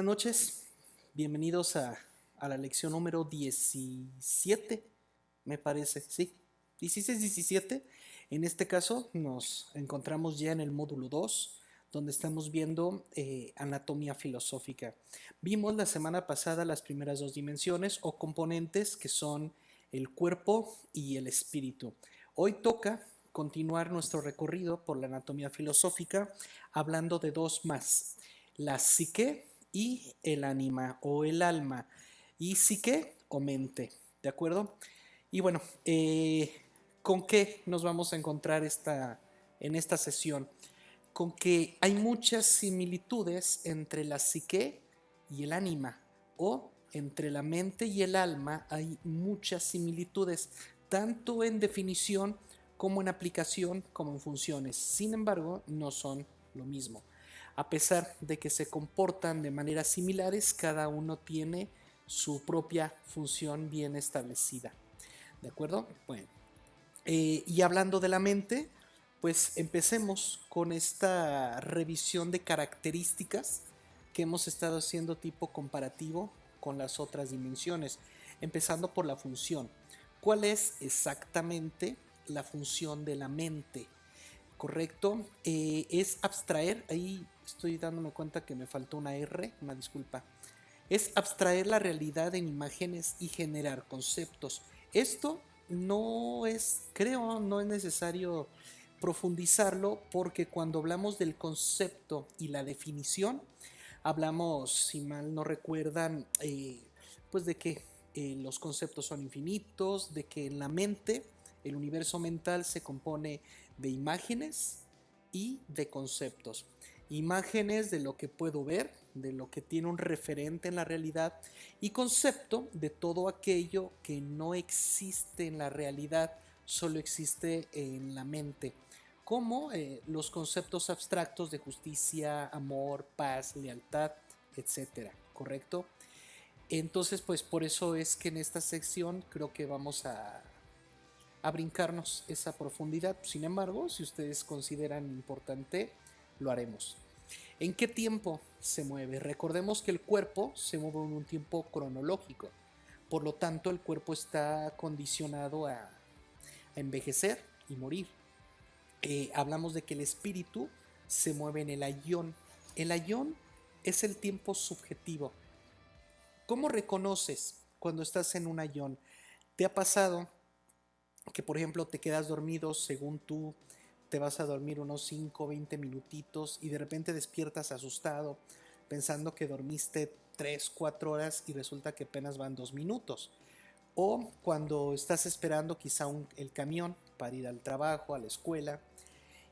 Buenas noches, bienvenidos a la lección número 17, me parece, sí, 16-17. En este caso nos encontramos ya en el módulo 2, donde estamos viendo anatomía filosófica. Vimos la semana pasada las primeras dos dimensiones o componentes que son el cuerpo y el espíritu. Hoy toca continuar nuestro recorrido por la anatomía filosófica hablando de dos más, la psique y el ánima o el alma, y psique o mente, ¿de acuerdo? Y bueno, ¿con qué nos vamos a encontrar en esta sesión? Con que hay muchas similitudes entre la psique y el ánima, o entre la mente y el alma hay muchas similitudes, tanto en definición como en aplicación, como en funciones. Sin embargo, no son lo mismo. A pesar de que se comportan de maneras similares, cada uno tiene su propia función bien establecida. ¿De acuerdo? Bueno, y hablando de la mente, pues empecemos con esta revisión de características que hemos estado haciendo tipo comparativo con las otras dimensiones, empezando por la función. ¿Cuál es exactamente la función de la mente? ¿Correcto? Es abstraer, ahí estoy dándome cuenta que me faltó una R, una disculpa. Es abstraer la realidad en imágenes y generar conceptos. Esto no es, creo, no es necesario profundizarlo porque cuando hablamos del concepto y la definición, hablamos, si mal no recuerdan, pues de que los conceptos son infinitos, de que en la mente, el universo mental se compone de imágenes y de conceptos. Imágenes de lo que puedo ver, de lo que tiene un referente en la realidad, y concepto de todo aquello que no existe en la realidad, solo existe en la mente, como los conceptos abstractos de justicia, amor, paz, lealtad, etcétera, ¿correcto? Entonces, pues por eso es que en esta sección creo que vamos a brincarnos esa profundidad. Sin embargo, si ustedes consideran importante, lo haremos. ¿En qué tiempo se mueve? Recordemos que el cuerpo se mueve en un tiempo cronológico. Por lo tanto, el cuerpo está condicionado a envejecer y morir. Hablamos de que el espíritu se mueve en el ayón. El ayón es el tiempo subjetivo. ¿Cómo reconoces cuando estás en un ayón? ¿Te ha pasado que, por ejemplo, te quedas dormido según tú te vas a dormir unos 5 o 20 minutitos y de repente despiertas asustado pensando que dormiste 3 4 horas y resulta que apenas van 2 minutos? O cuando estás esperando quizá el camión para ir al trabajo, a la escuela,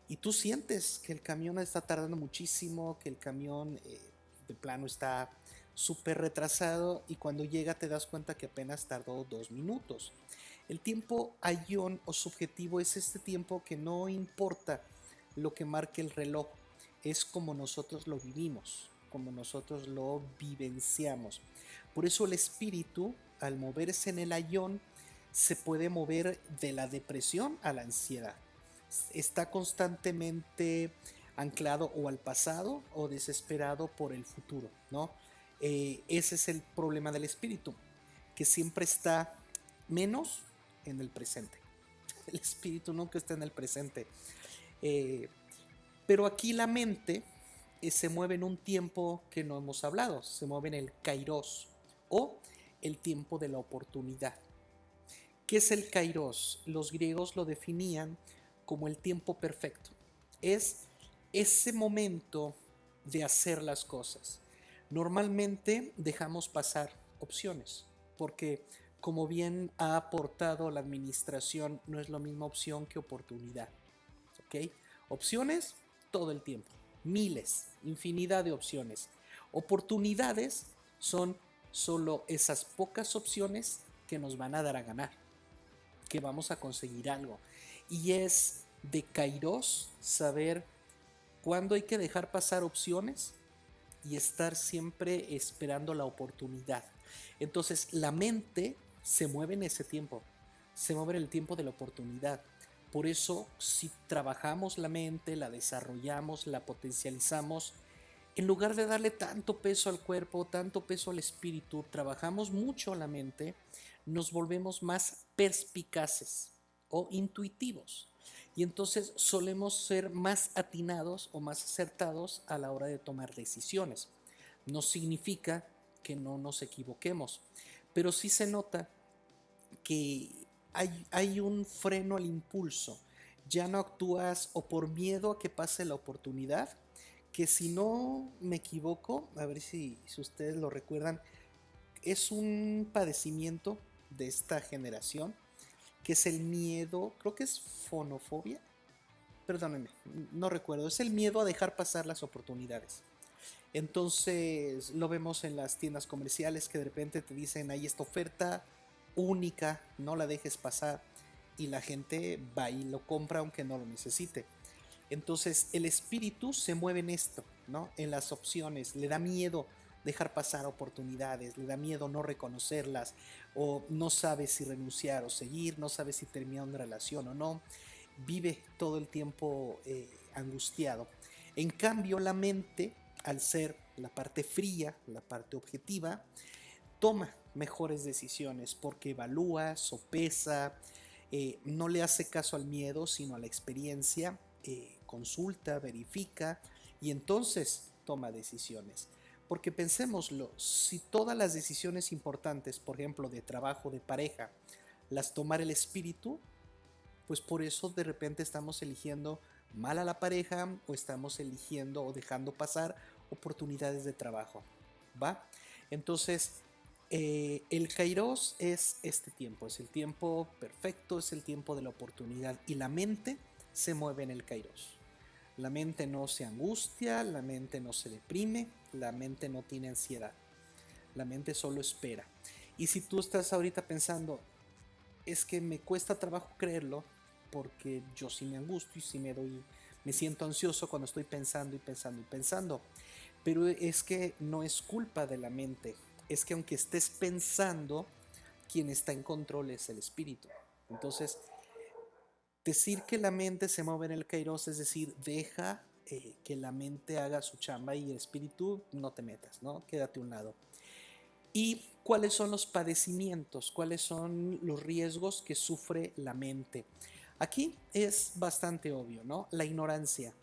y tú sientes que el camión está tardando muchísimo, que el camión de plano está súper retrasado, y cuando llega te das cuenta que apenas tardó 2 minutos. El tiempo ayón o subjetivo es este tiempo que no importa lo que marque el reloj, es como nosotros lo vivimos, como nosotros lo vivenciamos. Por eso el espíritu, al moverse en el ayón, se puede mover de la depresión a la ansiedad. Está constantemente anclado o al pasado o desesperado por el futuro, ¿no? Ese es el problema del espíritu, que siempre está menos en el presente. El espíritu nunca está en el presente. Eh, pero aquí la mente se mueve en un tiempo que no hemos hablado, se mueve en el kairos o el tiempo de la oportunidad. ¿Qué es el kairos? Los griegos lo definían como el tiempo perfecto. Es ese momento de hacer las cosas. Normalmente dejamos pasar opciones, porque como bien ha aportado la administración, no es lo mismo opción que oportunidad. ¿Ok? Opciones todo el tiempo, miles, infinidad de opciones. Oportunidades son solo esas pocas opciones que nos van a dar a ganar, que vamos a conseguir algo. Y es de kairos saber cuándo hay que dejar pasar opciones y estar siempre esperando la oportunidad. Entonces la mente se mueve en ese tiempo, se mueve en el tiempo de la oportunidad. Por eso, si trabajamos la mente, la desarrollamos, la potencializamos, En lugar de darle tanto peso al cuerpo, tanto peso al espíritu, trabajamos mucho la mente, nos volvemos más perspicaces o intuitivos. Y entonces solemos ser más atinados o más acertados a la hora de tomar decisiones. No significa que no nos equivoquemos, pero sí se nota que hay un freno al impulso. Ya no actúas o por miedo a que pase la oportunidad, que si no me equivoco, a ver si ustedes lo recuerdan, es un padecimiento de esta generación, que es el miedo, creo que es fonofobia, perdónenme, no recuerdo, es el miedo a dejar pasar las oportunidades. Entonces lo vemos en las tiendas comerciales que de repente te dicen, hay esta oferta única, no la dejes pasar, y la gente va y lo compra aunque no lo necesite. Entonces el espíritu se mueve en esto, ¿no? En las opciones, le da miedo dejar pasar oportunidades, le da miedo no reconocerlas, o no sabe si renunciar o seguir, no sabe si terminar una relación o no, vive todo el tiempo angustiado. En cambio, la mente, al ser la parte fría, la parte objetiva, toma mejores decisiones porque evalúa, sopesa, no le hace caso al miedo, sino a la experiencia, consulta, verifica y entonces toma decisiones. Porque pensémoslo, si todas las decisiones importantes, por ejemplo, de trabajo, de pareja, las tomara el espíritu, pues por eso de repente estamos eligiendo mal a la pareja o estamos eligiendo o dejando pasar oportunidades de trabajo, ¿va? Entonces, el Kairos es este tiempo, es el tiempo perfecto, es el tiempo de la oportunidad y la mente se mueve en el Kairos. La mente no se angustia, la mente no se deprime, la mente no tiene ansiedad, la mente solo espera. Y si tú estás ahorita pensando, es que me cuesta trabajo creerlo, porque yo sí me angustio y sí me siento ansioso cuando estoy pensando y pensando y pensando. Pero es que no es culpa de la mente, es que aunque estés pensando, quien está en control es el espíritu. Entonces, decir que la mente se mueve en el kairos, es decir, deja que la mente haga su chamba y el espíritu no te metas, ¿no? Quédate a un lado. ¿Y cuáles son los padecimientos? ¿Cuáles son los riesgos que sufre la mente? Aquí es bastante obvio, ¿no? La ignorancia.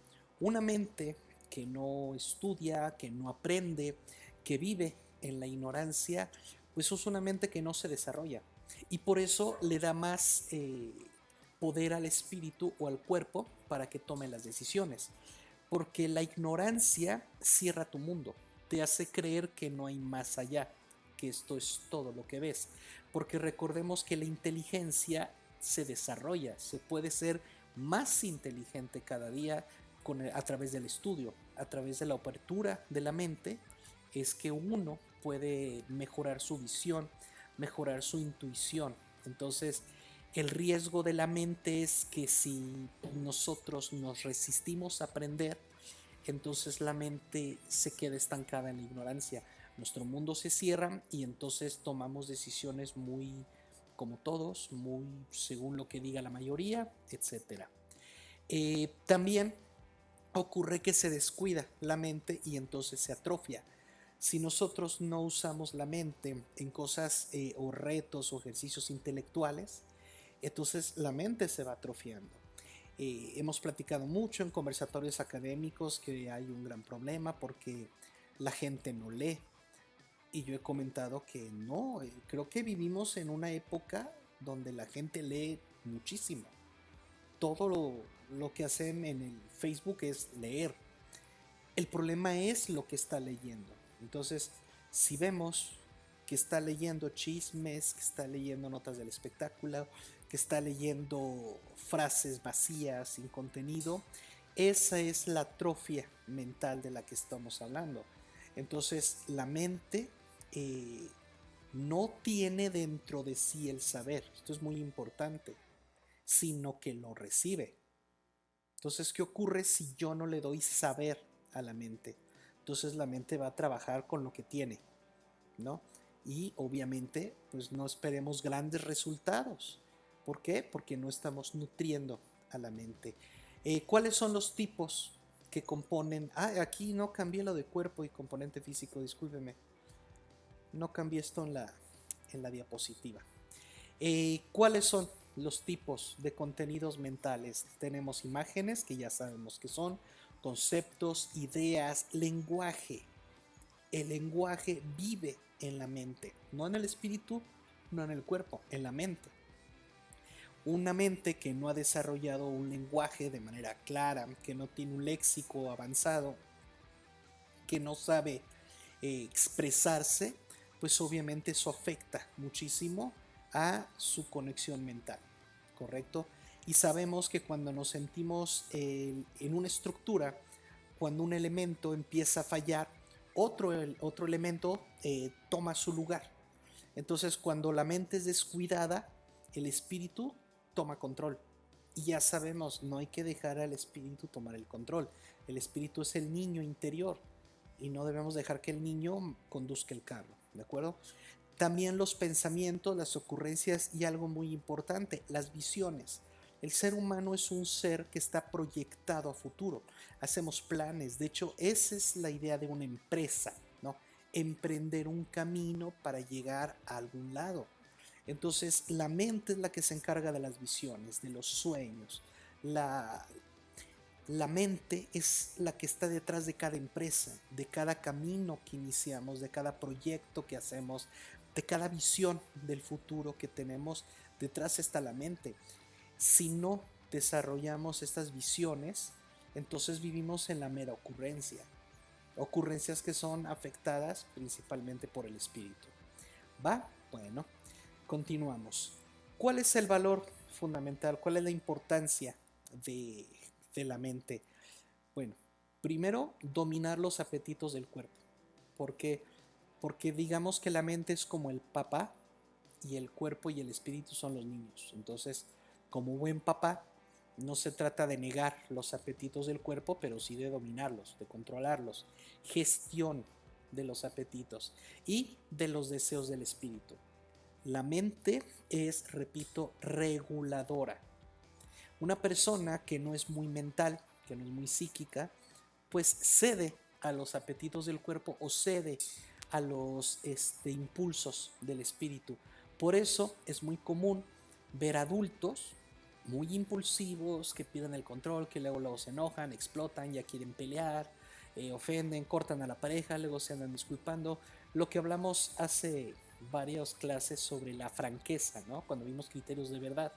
Una mente que no estudia, que no aprende, que vive en la ignorancia, pues es una mente que no se desarrolla. Y por eso le da más poder al espíritu o al cuerpo para que tome las decisiones. Porque la ignorancia cierra tu mundo, te hace creer que no hay más allá, que esto es todo lo que ves. Porque recordemos que la inteligencia se desarrolla, se puede ser más inteligente cada día a través del estudio, a través de la apertura de la mente, es que uno puede mejorar su visión, mejorar su intuición. Entonces, el riesgo de la mente es que si nosotros nos resistimos a aprender, entonces la mente se queda estancada en la ignorancia. Nuestro mundo se cierra y entonces tomamos decisiones muy como todos, muy según lo que diga la mayoría, etcétera. También ocurre que se descuida la mente y entonces se atrofia. Si nosotros no usamos la mente en cosas o retos o ejercicios intelectuales, entonces la mente se va atrofiando. Hemos platicado mucho en conversatorios académicos que hay un gran problema porque la gente no lee. Y yo he comentado que no, creo que vivimos en una época donde la gente lee muchísimo. Todo lo que hacen en el Facebook es leer. El problema es lo que está leyendo. Entonces, si vemos que está leyendo chismes, que está leyendo notas del espectáculo, que está leyendo frases vacías, sin contenido, esa es la atrofia mental de la que estamos hablando. Entonces, la mente no tiene dentro de sí el saber, esto es muy importante, sino que lo recibe. Entonces, ¿qué ocurre si yo no le doy saber a la mente? Entonces la mente va a trabajar con lo que tiene, ¿no? Y obviamente, pues no esperemos grandes resultados. ¿Por qué? Porque no estamos nutriendo a la mente. ¿Cuáles son los tipos que componen... aquí no cambié lo de cuerpo y componente físico, discúlpeme. No cambié esto en la diapositiva. ¿Cuáles son los tipos de contenidos mentales? Tenemos imágenes, que ya sabemos que son, conceptos, ideas, lenguaje. El lenguaje vive en la mente, no en el espíritu, no en el cuerpo, en la mente. Una mente que no ha desarrollado un lenguaje de manera clara, que no tiene un léxico avanzado, que no sabe expresarse, pues obviamente eso afecta muchísimo a su conexión mental, ¿correcto? Y sabemos que cuando nos sentimos en una estructura, cuando un elemento empieza a fallar, otro elemento toma su lugar. Entonces, cuando la mente es descuidada, el espíritu toma control. Y ya sabemos, no hay que dejar al espíritu tomar el control. El espíritu es el niño interior y no debemos dejar que el niño conduzca el carro, ¿de acuerdo? También los pensamientos, las ocurrencias y algo muy importante, las visiones. El ser humano es un ser que está proyectado a futuro. Hacemos planes. De hecho, esa es la idea de una empresa, ¿no? Emprender un camino para llegar a algún lado. Entonces, la mente es la que se encarga de las visiones, de los sueños. La mente es la que está detrás de cada empresa, de cada camino que iniciamos, de cada proyecto que hacemos, de cada visión del futuro que tenemos. Detrás está la mente. Si no desarrollamos estas visiones, entonces vivimos en la mera ocurrencia. Ocurrencias que son afectadas principalmente por el espíritu. ¿Va? Bueno, continuamos. ¿Cuál es el valor fundamental? ¿Cuál es la importancia de la mente? Bueno, primero, dominar los apetitos del cuerpo. ¿Por qué? Porque digamos que la mente es como el papá y el cuerpo y el espíritu son los niños. Entonces, como buen papá, no se trata de negar los apetitos del cuerpo, pero sí de dominarlos, de controlarlos. Gestión de los apetitos y de los deseos del espíritu. La mente es, repito, reguladora. Una persona que no es muy mental, que no es muy psíquica, pues cede a los apetitos del cuerpo o cede a los impulsos del espíritu. Por eso es muy común ver adultos muy impulsivos que piden el control, que luego se enojan, explotan, ya quieren pelear, ofenden, cortan a la pareja, luego se andan disculpando. Lo que hablamos hace varias clases sobre la franqueza, ¿no? Cuando vimos criterios de verdad.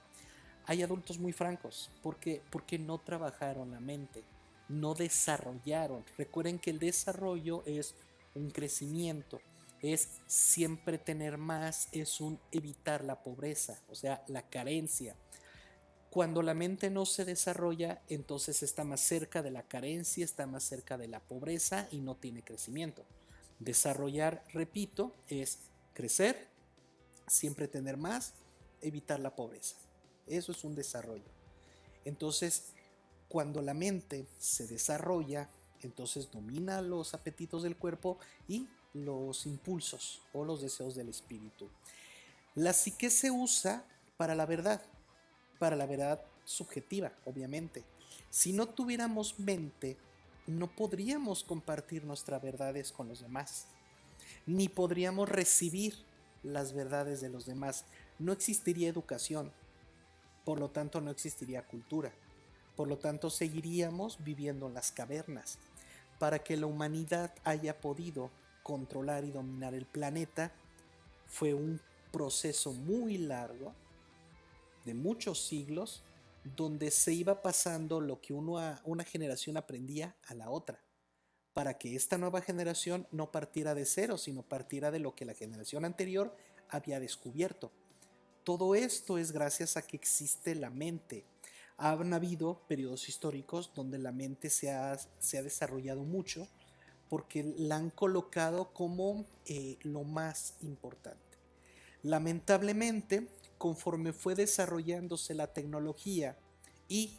Hay adultos muy francos porque no trabajaron la mente, no desarrollaron. Recuerden que el desarrollo es un crecimiento, es siempre tener más, es un evitar la pobreza, o sea, la carencia. Cuando la mente no se desarrolla, entonces está más cerca de la carencia, está más cerca de la pobreza y no tiene crecimiento. Desarrollar, repito, es crecer, siempre tener más, evitar la pobreza. Eso es un desarrollo. Entonces, cuando la mente se desarrolla, entonces domina los apetitos del cuerpo y los impulsos o los deseos del espíritu. La psique se usa para la verdad subjetiva, obviamente. Si no tuviéramos mente, no podríamos compartir nuestras verdades con los demás, ni podríamos recibir las verdades de los demás. No existiría educación, por lo tanto no existiría cultura, por lo tanto seguiríamos viviendo en las cavernas. Para que la humanidad haya podido controlar y dominar el planeta, fue un proceso muy largo, de muchos siglos, donde se iba pasando lo que una generación aprendía a la otra, para que esta nueva generación no partiera de cero, sino partiera de lo que la generación anterior había descubierto. Todo esto es gracias a que existe la mente. Han habido periodos históricos donde la mente se ha desarrollado mucho porque la han colocado como lo más importante. Lamentablemente, conforme fue desarrollándose la tecnología y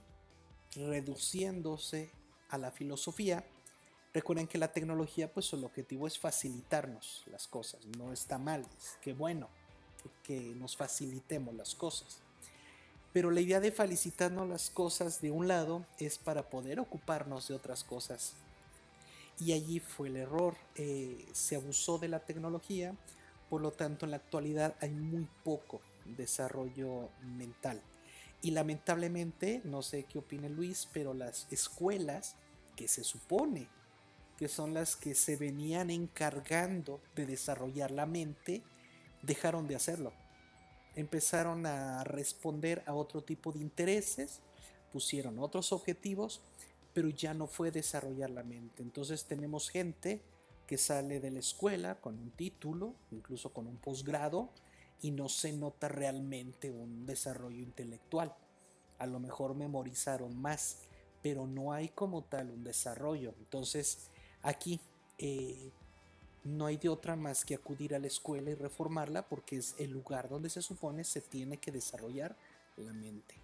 reduciéndose a la filosofía, recuerden que la tecnología, pues el objetivo es facilitarnos las cosas, no está mal, es que bueno que nos facilitemos las cosas. Pero la idea de felicitarnos las cosas de un lado es para poder ocuparnos de otras cosas. Y allí fue el error. Se abusó de la tecnología, por lo tanto en la actualidad hay muy poco desarrollo mental. Y lamentablemente, no sé qué opine Luis, pero las escuelas que se supone que son las que se venían encargando de desarrollar la mente, dejaron de hacerlo. Empezaron a responder a otro tipo de intereses, pusieron otros objetivos, pero ya no fue desarrollar la mente. Entonces tenemos gente que sale de la escuela con un título, incluso con un posgrado, y no se nota realmente un desarrollo intelectual. A lo mejor memorizaron más, pero no hay como tal un desarrollo. Entonces aquí no hay de otra más que acudir a la escuela y reformarla porque es el lugar donde se supone se tiene que desarrollar la mente.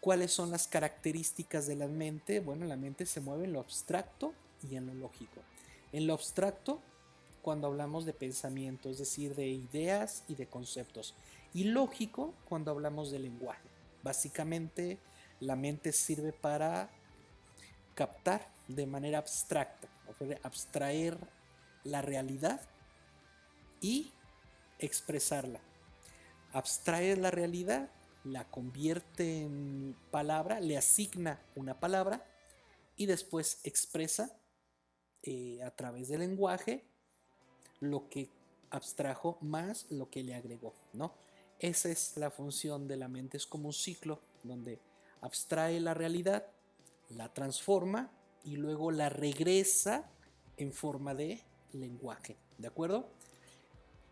¿Cuáles son las características de la mente? Bueno, la mente se mueve en lo abstracto y en lo lógico. En lo abstracto, cuando hablamos de pensamiento, es decir, de ideas y de conceptos. Y lógico, cuando hablamos de lenguaje. Básicamente, la mente sirve para captar de manera abstracta, abstraer la realidad y expresarla. Abstrae la realidad, la convierte en palabra, le asigna una palabra y después expresa a través del lenguaje lo que abstrajo más lo que le agregó, ¿no? Esa es la función de la mente, es como un ciclo donde abstrae la realidad, la transforma y luego la regresa en forma de lenguaje, ¿de acuerdo?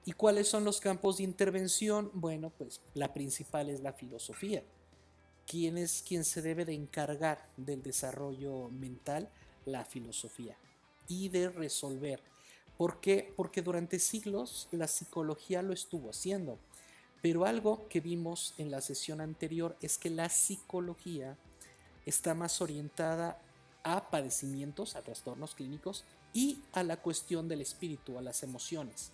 ¿Y cuáles son los campos de intervención? Bueno, pues la principal es la filosofía. ¿Quién es quien se debe de encargar del desarrollo mental? La filosofía. Y de resolver. ¿Por qué? Porque durante siglos la psicología lo estuvo haciendo. Pero algo que vimos en la sesión anterior es que la psicología está más orientada a padecimientos, a trastornos clínicos y a la cuestión del espíritu, a las emociones.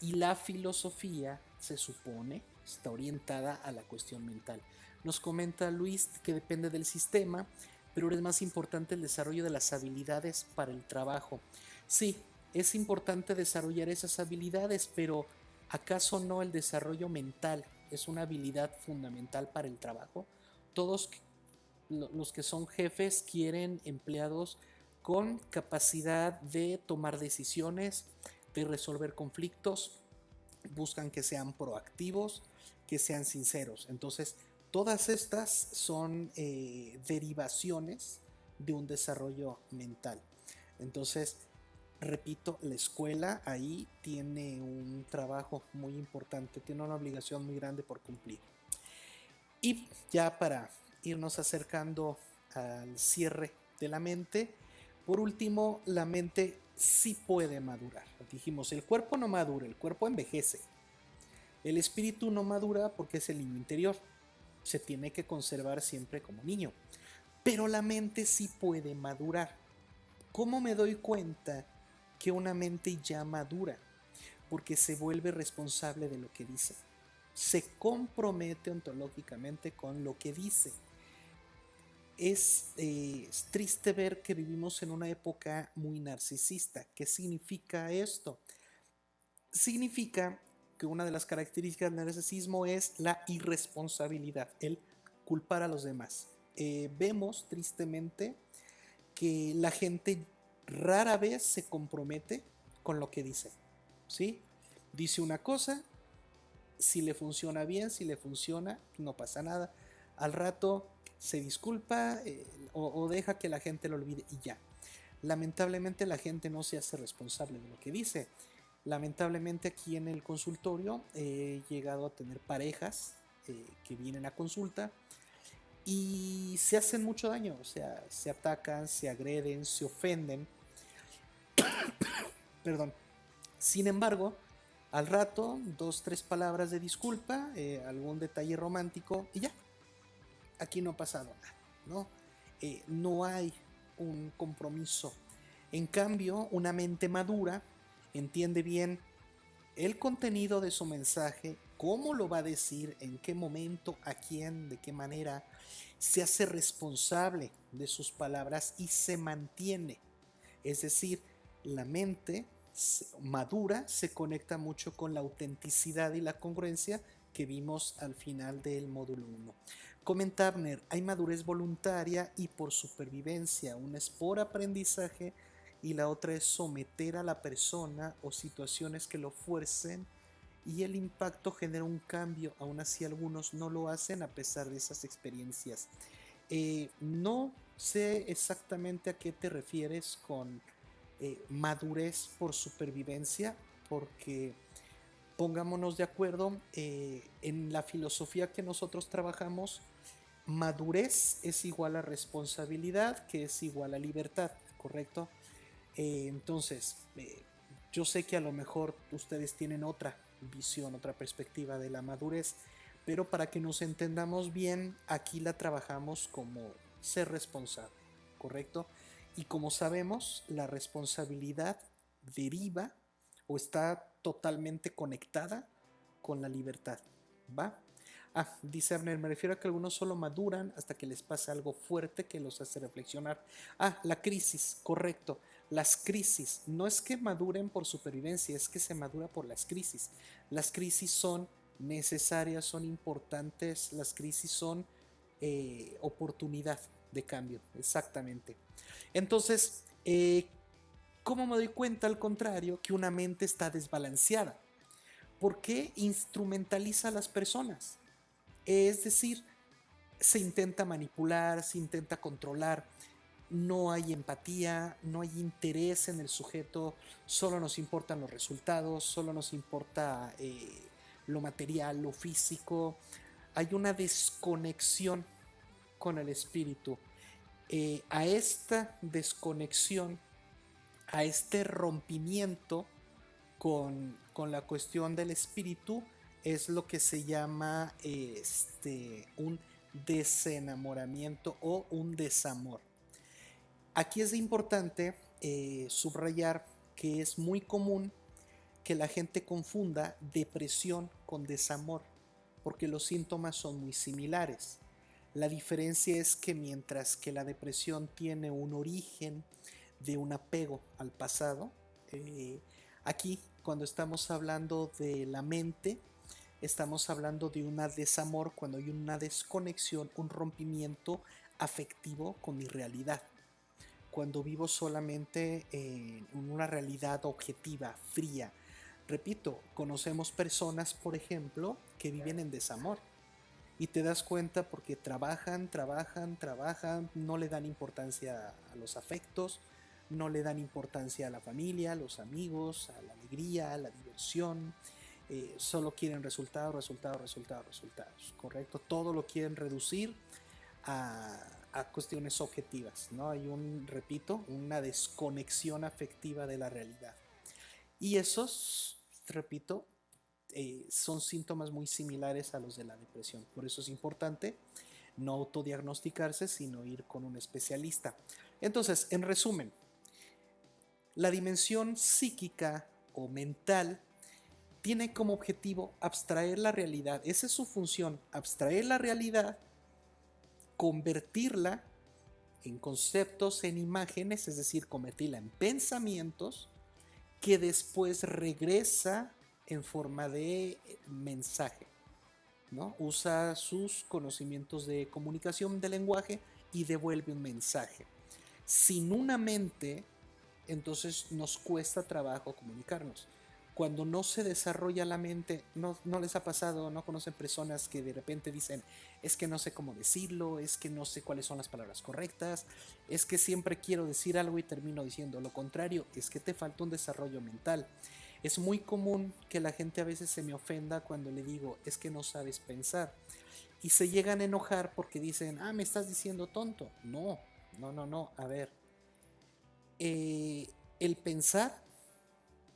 Y la filosofía, se supone, está orientada a la cuestión mental. Nos comenta Luis que depende del sistema, pero es más importante el desarrollo de las habilidades para el trabajo. Sí, es importante desarrollar esas habilidades, pero ¿acaso no el desarrollo mental es una habilidad fundamental para el trabajo? Todos los que son jefes quieren empleados con capacidad de tomar decisiones, de resolver conflictos, buscan que sean proactivos, que sean sinceros. Entonces, todas estas son derivaciones de un desarrollo mental. Entonces, repito, la escuela ahí tiene un trabajo muy importante, tiene una obligación muy grande por cumplir. Y ya para irnos acercando al cierre de la mente, por último, la mente sí puede madurar. Dijimos, el cuerpo no madura, el cuerpo envejece. El espíritu no madura porque es el niño interior. Se tiene que conservar siempre como niño. Pero la mente sí puede madurar. ¿Cómo me doy cuenta que una mente ya madura? Porque se vuelve responsable de lo que dice. Se compromete ontológicamente con lo que dice. Es triste ver que vivimos en una época muy narcisista. ¿Qué significa esto? Significa que una de las características del narcisismo es la irresponsabilidad, el culpar a los demás. Vemos tristemente que la gente rara vez se compromete con lo que dice, ¿sí? Dice una cosa, si le funciona bien, si le funciona, no pasa nada. Al rato se disculpa o deja que la gente lo olvide y ya. Lamentablemente la gente no se hace responsable de lo que dice. Lamentablemente aquí en el consultorio he llegado a tener parejas que vienen a consulta y se hacen mucho daño, o sea, se atacan, se agreden, se ofenden, perdón. Sin embargo, al rato, dos, tres palabras de disculpa, algún detalle romántico y ya, aquí no ha pasado nada, ¿no? No hay un compromiso. En cambio, una mente madura entiende bien el contenido de su mensaje cómo lo va a decir, en qué momento, a quién, de qué manera, se hace responsable de sus palabras y se mantiene. Es decir, la mente madura se conecta mucho con la autenticidad y la congruencia que vimos al final del módulo 1. Comenta Abner, hay madurez voluntaria y por supervivencia, una es por aprendizaje y la otra es someter a la persona o situaciones que lo fuercen y el impacto genera un cambio, aún así algunos no lo hacen a pesar de esas experiencias. No sé exactamente a qué te refieres con madurez por supervivencia, porque pongámonos de acuerdo, en la filosofía que nosotros trabajamos, madurez es igual a responsabilidad, que es igual a libertad, ¿correcto? Entonces, yo sé que a lo mejor ustedes tienen otra visión, otra perspectiva de la madurez, pero para que nos entendamos bien, aquí la trabajamos como ser responsable, ¿correcto? Y como sabemos, la responsabilidad deriva o está totalmente conectada con la libertad, ¿va? Dice Abner, me refiero a que algunos solo maduran hasta que les pasa algo fuerte que los hace reflexionar. La crisis, correcto. Las crisis, no es que maduren por supervivencia, es que se madura por las crisis. Las crisis son necesarias, son importantes, las crisis son oportunidad de cambio, exactamente. Entonces, ¿cómo me doy cuenta al contrario que una mente está desbalanceada? ¿Por qué instrumentaliza a las personas? Es decir, se intenta manipular, se intenta controlar, no hay empatía, no hay interés en el sujeto, solo nos importan los resultados, solo nos importa lo material, lo físico. Hay una desconexión con el espíritu. A esta desconexión, a este rompimiento con la cuestión del espíritu, es lo que se llama un desenamoramiento o un desamor. Aquí es importante subrayar que es muy común que la gente confunda depresión con desamor, porque los síntomas son muy similares. La diferencia es que mientras que la depresión tiene un origen de un apego al pasado, aquí cuando estamos hablando de la mente, estamos hablando de un desamor cuando hay una desconexión, un rompimiento afectivo con mi realidad. Cuando vivo solamente en una realidad objetiva, fría. Repito, conocemos personas, por ejemplo, que viven en desamor. Y te das cuenta porque trabajan, trabajan, trabajan, no le dan importancia a los afectos, no le dan importancia a la familia, a los amigos, a la alegría, a la diversión. Solo quieren resultados, resultados, resultados, resultados, ¿correcto? Todo lo quieren reducir a cuestiones objetivas, ¿no? Hay repito, una desconexión afectiva de la realidad. Y esos, repito, son síntomas muy similares a los de la depresión. Por eso es importante no autodiagnosticarse, sino ir con un especialista. Entonces, en resumen, la dimensión psíquica o mental tiene como objetivo abstraer la realidad. Esa es su función, abstraer la realidad, convertirla en conceptos, en imágenes, es decir, convertirla en pensamientos que después regresa en forma de mensaje, ¿no? Usa sus conocimientos de comunicación de lenguaje y devuelve un mensaje. Sin una mente, entonces nos cuesta trabajo comunicarnos. Cuando no se desarrolla la mente, no les ha pasado, no conocen personas que de repente dicen, es que no sé cómo decirlo, es que no sé cuáles son las palabras correctas, es que siempre quiero decir algo y termino diciendo lo contrario, es que te falta un desarrollo mental. Es muy común que la gente a veces se me ofenda cuando le digo, es que no sabes pensar. Y se llegan a enojar porque dicen, me estás diciendo tonto. No, no, no, no, a ver. El pensar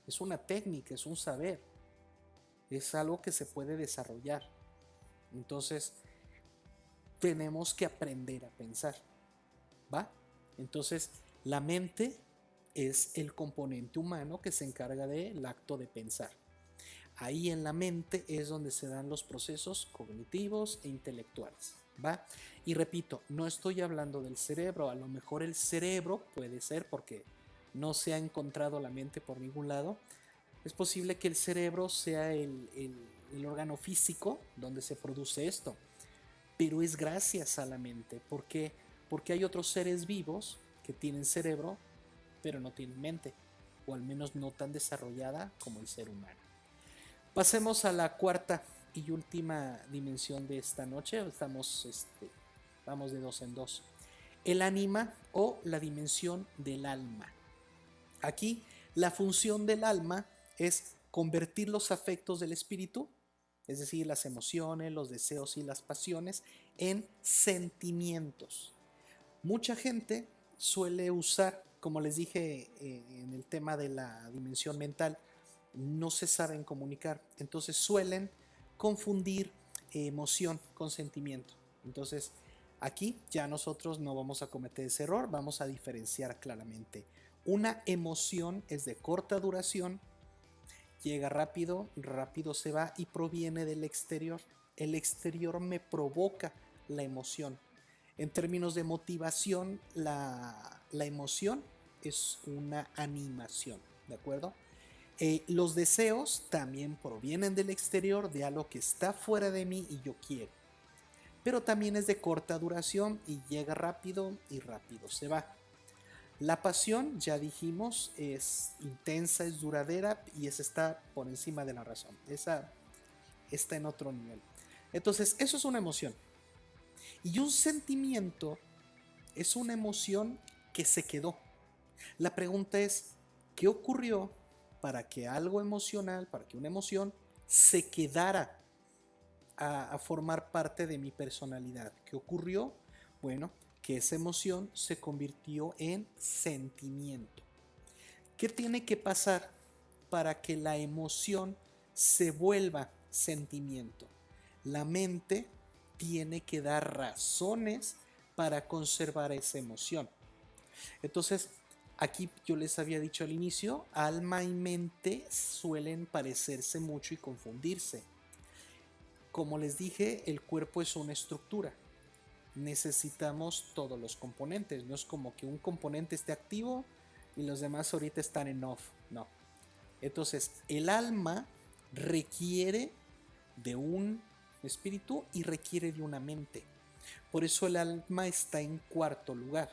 es una técnica, es un saber, es algo que se puede desarrollar. Entonces, tenemos que aprender a pensar, ¿va? Entonces, la mente es el componente humano que se encarga del acto de pensar. Ahí en la mente es donde se dan los procesos cognitivos e intelectuales, ¿va? Y repito, no estoy hablando del cerebro, a lo mejor el cerebro puede ser porque no se ha encontrado la mente por ningún lado. Es posible que el cerebro sea el órgano físico donde se produce esto, pero es gracias a la mente. ¿Por qué? Porque hay otros seres vivos que tienen cerebro, pero no tienen mente, o al menos no tan desarrollada como el ser humano. Pasemos a la cuarta y última dimensión de esta noche. Vamos de dos en dos. El ánima o la dimensión del alma. Aquí la función del alma es convertir los afectos del espíritu, es decir, las emociones, los deseos y las pasiones, en sentimientos. Mucha gente suele usar, como les dije en el tema de la dimensión mental, no se saben comunicar, entonces suelen confundir emoción con sentimiento. Entonces aquí ya nosotros no vamos a cometer ese error, vamos a diferenciar claramente. Una emoción es de corta duración, llega rápido, rápido se va y proviene del exterior. El exterior me provoca la emoción. En términos de motivación, la emoción es una animación, ¿de acuerdo? Los deseos también provienen del exterior, de algo que está fuera de mí y yo quiero. Pero también es de corta duración y llega rápido y rápido se va. La pasión, ya dijimos, es intensa, es duradera y esa está por encima de la razón. Esa está en otro nivel. Entonces, eso es una emoción. Y un sentimiento es una emoción que se quedó. La pregunta es, ¿qué ocurrió para que algo emocional, para que una emoción se quedara a formar parte de mi personalidad? ¿Qué ocurrió? Bueno, que esa emoción se convirtió en sentimiento. ¿Qué tiene que pasar para que la emoción se vuelva sentimiento? La mente tiene que dar razones para conservar esa emoción. Entonces, aquí yo les había dicho al inicio, alma y mente suelen parecerse mucho y confundirse. Como les dije, el cuerpo es una estructura. Necesitamos todos los componentes. No es como que un componente esté activo y los demás ahorita están en off. No. Entonces, el alma requiere de un espíritu y requiere de una mente. Por eso el alma está en cuarto lugar.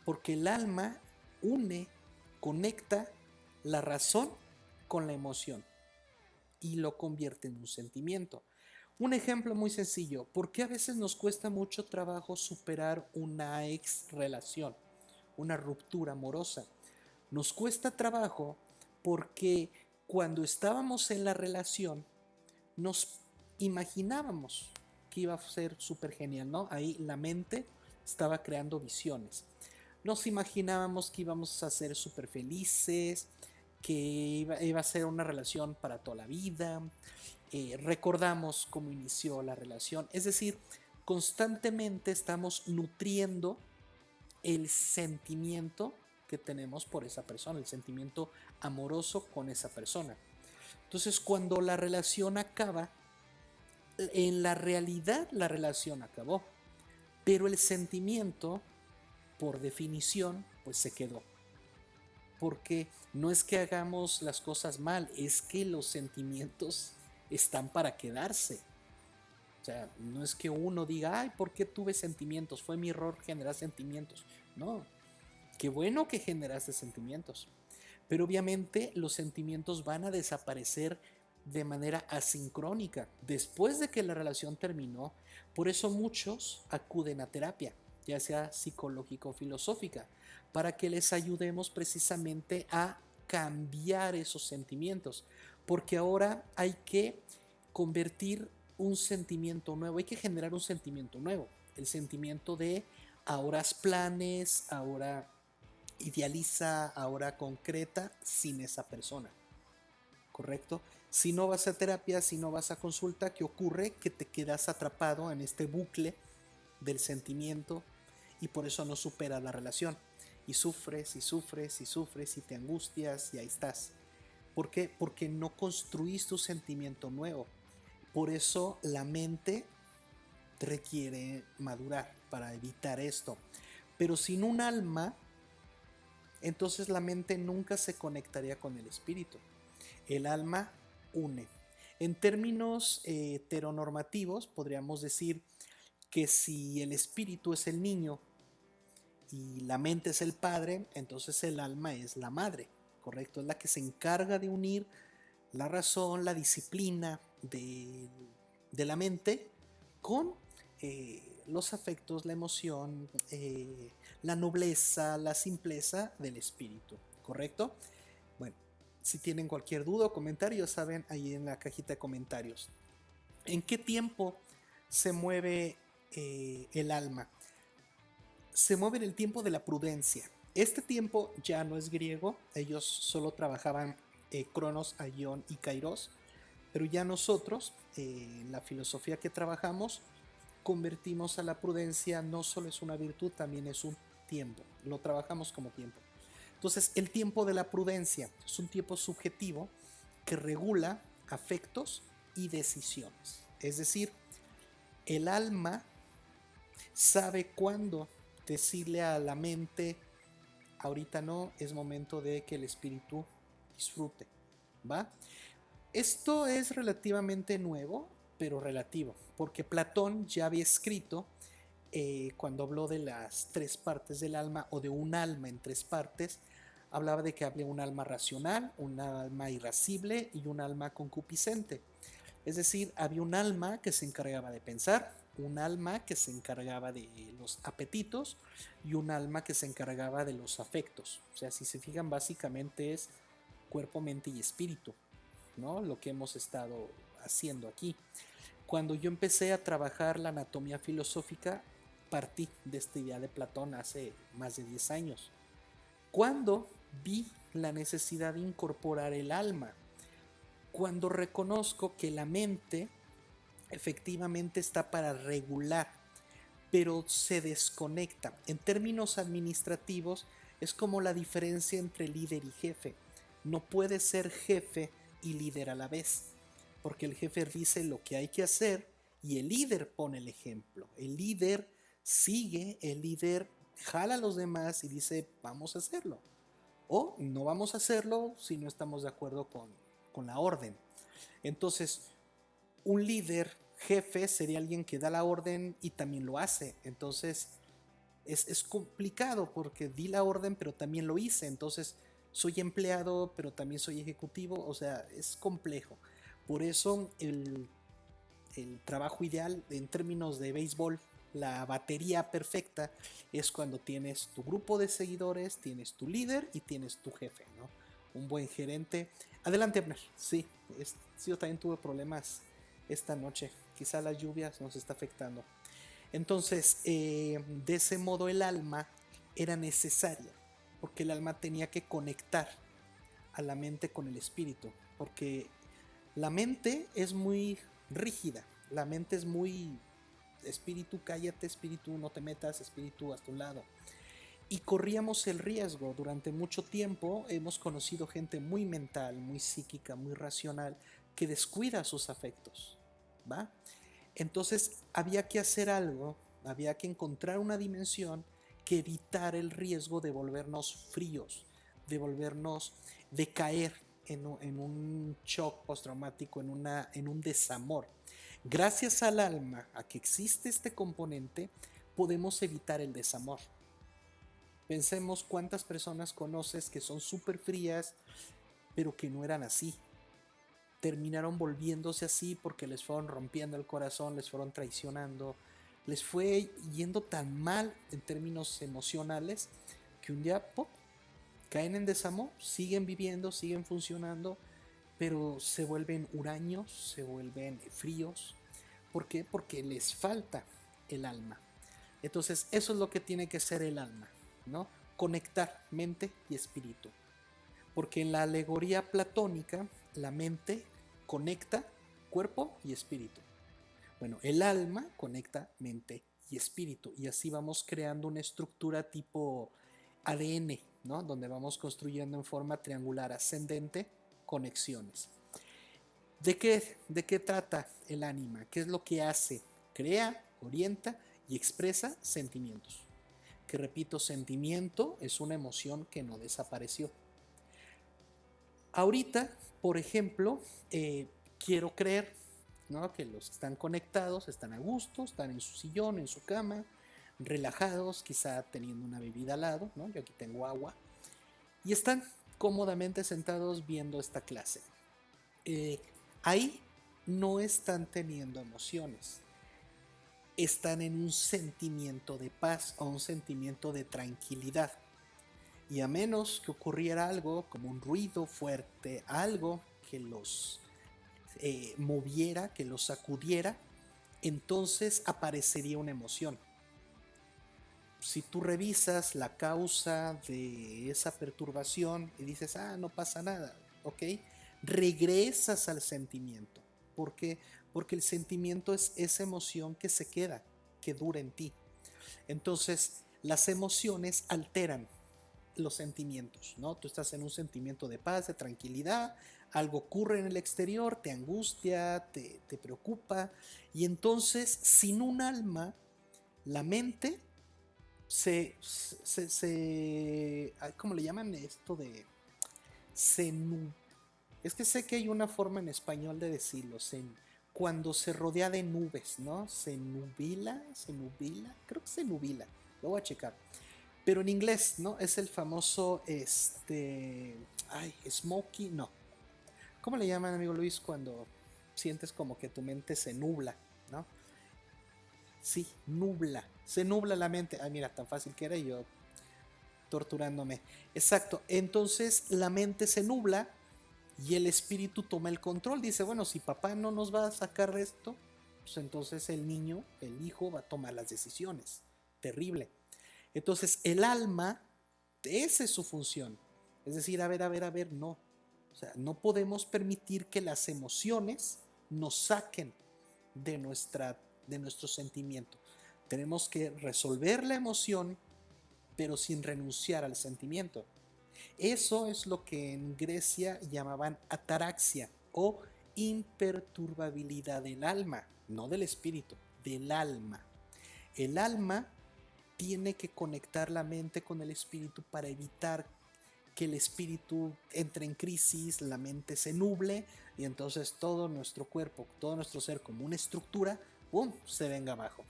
Porque el alma une, conecta la razón con la emoción y lo convierte en un sentimiento. Un ejemplo muy sencillo, ¿por qué a veces nos cuesta mucho trabajo superar una ex relación, una ruptura amorosa? Nos cuesta trabajo porque cuando estábamos en la relación nos imaginábamos que iba a ser súper genial, ¿no? Ahí la mente estaba creando visiones. Nos imaginábamos que íbamos a ser súper felices, que iba a ser una relación para toda la vida. Recordamos cómo inició la relación. Es decir, constantemente estamos nutriendo el sentimiento que tenemos por esa persona, el sentimiento amoroso con esa persona. Entonces, cuando la relación acaba, en la realidad la relación acabó, pero el sentimiento, por definición, pues se quedó. Porque no es que hagamos las cosas mal, es que los sentimientos están para quedarse. O sea, no es que uno diga, ay, ¿por qué tuve sentimientos? Fue mi error generar sentimientos. No, qué bueno que generaste sentimientos. Pero obviamente los sentimientos van a desaparecer de manera asincrónica después de que la relación terminó. Por eso muchos acuden a terapia, ya sea psicológica o filosófica, para que les ayudemos precisamente a cambiar esos sentimientos. Porque ahora hay que convertir un sentimiento nuevo, hay que generar un sentimiento nuevo. El sentimiento de ahora haz planes, ahora idealiza, ahora concreta sin esa persona. ¿Correcto? Si no vas a terapia, si no vas a consulta, ¿qué ocurre? Que te quedas atrapado en este bucle del sentimiento y por eso no superas la relación. Y sufres y sufres y sufres y te angustias y ahí estás. ¿Por qué? Porque no construiste un sentimiento nuevo. Por eso la mente requiere madurar para evitar esto. Pero sin un alma, entonces la mente nunca se conectaría con el espíritu. El alma une. En términos heteronormativos, podríamos decir que si el espíritu es el niño y la mente es el padre, entonces el alma es la madre, ¿correcto? Es la que se encarga de unir la razón, la disciplina de la mente con los afectos, la emoción, la nobleza, la simpleza del espíritu, ¿correcto? Bueno, si tienen cualquier duda o comentario, saben ahí en la cajita de comentarios. ¿En qué tiempo se mueve el alma? Se mueve en el tiempo de la prudencia. Este tiempo ya no es griego, ellos solo trabajaban Cronos, Aion y Kairos, pero ya nosotros, en la filosofía que trabajamos, convertimos a la prudencia, no solo es una virtud, también es un tiempo, lo trabajamos como tiempo. Entonces, el tiempo de la prudencia es un tiempo subjetivo que regula afectos y decisiones. Es decir, el alma sabe cuándo decirle a la mente, ahorita no, es momento de que el espíritu disfrute, ¿va? Esto es relativamente nuevo, pero relativo, porque Platón ya había escrito cuando habló de las tres partes del alma o de un alma en tres partes, hablaba de que había un alma racional, un alma irascible y un alma concupiscente. Es decir, había un alma que se encargaba de pensar, un alma que se encargaba de los apetitos y un alma que se encargaba de los afectos. O sea, si se fijan, básicamente es cuerpo, mente y espíritu, ¿no? Lo que hemos estado haciendo aquí. Cuando yo empecé a trabajar la anatomía filosófica, partí de esta idea de Platón hace más de 10 años. Cuando vi la necesidad de incorporar el alma, cuando reconozco que la mente efectivamente está para regular, pero se desconecta. En términos administrativos, es como la diferencia entre líder y jefe. No puede ser jefe y líder a la vez, porque el jefe dice lo que hay que hacer y el líder pone el ejemplo. El líder sigue, el líder jala a los demás y dice, vamos a hacerlo. O no vamos a hacerlo si no estamos de acuerdo con la orden. Entonces, un líder jefe sería alguien que da la orden y también lo hace. Entonces, es complicado porque di la orden, pero también lo hice. Entonces, soy empleado, pero también soy ejecutivo. O sea, es complejo. Por eso, el trabajo ideal en términos de béisbol, la batería perfecta es cuando tienes tu grupo de seguidores, tienes tu líder y tienes tu jefe, ¿no? Un buen gerente. Adelante, Abner. Sí, yo también tuve problemas esta noche. Quizá las lluvias nos está afectando. Entonces, de ese modo el alma era necesaria, porque el alma tenía que conectar a la mente con el espíritu, porque la mente es muy rígida, la mente es muy espíritu, cállate, espíritu, no te metas, espíritu, hasta un lado. Y corríamos el riesgo, durante mucho tiempo hemos conocido gente muy mental, muy psíquica, muy racional, que descuida sus afectos, ¿va? Entonces había que hacer algo, había que encontrar una dimensión que evitara el riesgo de volvernos fríos, de volvernos, de caer en un shock postraumático, en un desamor. Gracias al alma, a que existe este componente, podemos evitar el desamor. Pensemos cuántas personas conoces que son súper frías, pero que no eran así. Terminaron volviéndose así porque les fueron rompiendo el corazón, les fueron traicionando, les fue yendo tan mal en términos emocionales que un día ¡pop!, caen en desamor, siguen viviendo, siguen funcionando, pero se vuelven huraños, se vuelven fríos. ¿Por qué? Porque les falta el alma. Entonces, eso es lo que tiene que ser el alma, ¿no? Conectar mente y espíritu. Porque en la alegoría platónica, la mente conecta cuerpo y espíritu. Bueno, el alma conecta mente y espíritu. Y así vamos creando una estructura tipo ADN, ¿no? Donde vamos construyendo en forma triangular ascendente conexiones. ¿De qué trata el ánima? ¿Qué es lo que hace? Crea, orienta y expresa sentimientos. Que repito, sentimiento es una emoción que no desapareció. Ahorita, por ejemplo, quiero creer, ¿no?, que los que están conectados están a gusto, están en su sillón, en su cama, relajados, quizá teniendo una bebida al lado, ¿no? Yo aquí tengo agua, y están cómodamente sentados viendo esta clase. Ahí no están teniendo emociones, están en un sentimiento de paz o un sentimiento de tranquilidad. Y a menos que ocurriera algo como un ruido fuerte, algo que los moviera, que los sacudiera, entonces aparecería una emoción. Si tú revisas la causa de esa perturbación y dices, no pasa nada, ¿ok? Regresas al sentimiento. ¿Por qué? Porque el sentimiento es esa emoción que se queda, que dura en ti. Entonces, las emociones alteran los sentimientos, ¿no? Tú estás en un sentimiento de paz, de tranquilidad, algo ocurre en el exterior, te angustia, te preocupa, y entonces, sin un alma, la mente ¿cómo le llaman esto de? Es que sé que hay una forma en español de decirlo, cuando se rodea de nubes, ¿no? Se nubila, creo que se nubila, lo voy a checar. Pero en inglés, ¿no? Es el famoso, smoky, no. ¿Cómo le llaman, amigo Luis, cuando sientes como que tu mente se nubla, ¿no? Sí, nubla, se nubla la mente. Mira, tan fácil que era, y yo torturándome. Exacto, entonces la mente se nubla y el espíritu toma el control. Dice, bueno, si papá no nos va a sacar de esto, pues entonces el niño, el hijo, va a tomar las decisiones. Terrible. Entonces el alma, esa es su función. Es decir, a ver, no. O sea, no podemos permitir que las emociones nos saquen de nuestro sentimiento. Tenemos que resolver la emoción, pero sin renunciar al sentimiento. Eso es lo que en Grecia llamaban ataraxia o imperturbabilidad del alma, no del espíritu, del alma. El alma tiene que conectar la mente con el espíritu para evitar que el espíritu entre en crisis, la mente se nuble y entonces todo nuestro cuerpo, todo nuestro ser como una estructura, ¡pum!, se venga abajo,